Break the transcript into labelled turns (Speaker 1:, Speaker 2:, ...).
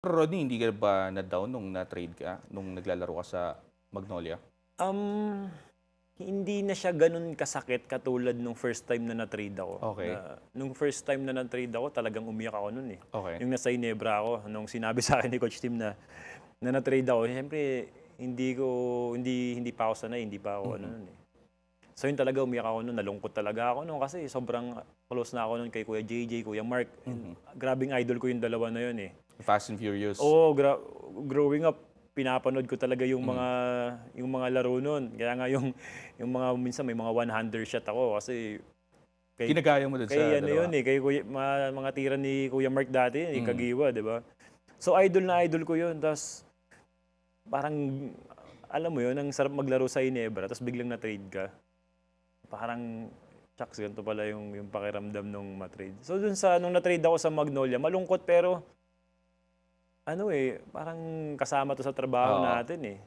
Speaker 1: Pero Rodney, hindi ka ba na-down nung na-trade ka, nung naglalaro ka sa Magnolia?
Speaker 2: Um, Hindi na siya gano'n kasakit katulad nung first time na na-trade ako.
Speaker 1: Okey,
Speaker 2: Nung first time na na-trade ako, talagang umiyak ako nun, eh.
Speaker 1: okey.
Speaker 2: Yung nasa Ginebra ako, nung sinabi sa akin ni Coach Tim na na-trade ako, siyempre hindi pa ako sanay, hindi pa ako ano
Speaker 1: Mhm,
Speaker 2: nun, eh. So yun talaga, umiyak ako nun, nalungkot talaga ako nun kasi sobrang close na ako nun kay Kuya JJ, Kuya Mark,
Speaker 1: mhm.
Speaker 2: grabeng idol ko yung dalawa na yun, eh.
Speaker 1: Fast and Furious.
Speaker 2: Oo, growing up, pinapanood ko talaga
Speaker 1: Hmm.
Speaker 2: yung mga laro nun. Kaya nga yung mga minsan may mga one-hander shot ako kasi kay
Speaker 1: Ginagaya mo dun sa
Speaker 2: kay ano
Speaker 1: dalawa?
Speaker 2: yun, eh, kay mga tira ni Kuya Mark dati yun, eh,
Speaker 1: Hmm,
Speaker 2: Kagiwa, 'di ba? So idol na idol ko yun, ta's parang alam mo yun, ang sarap maglaro sa Ginebra ta's biglang na-trade ka. Parang, shucks, ganito pala yung pakiramdam nung ma-trade. So dun nung na-trade ako sa Magnolia, malungkot pero ano, eh, parang kasama 'to sa trabaho
Speaker 1: oo.
Speaker 2: natin, eh.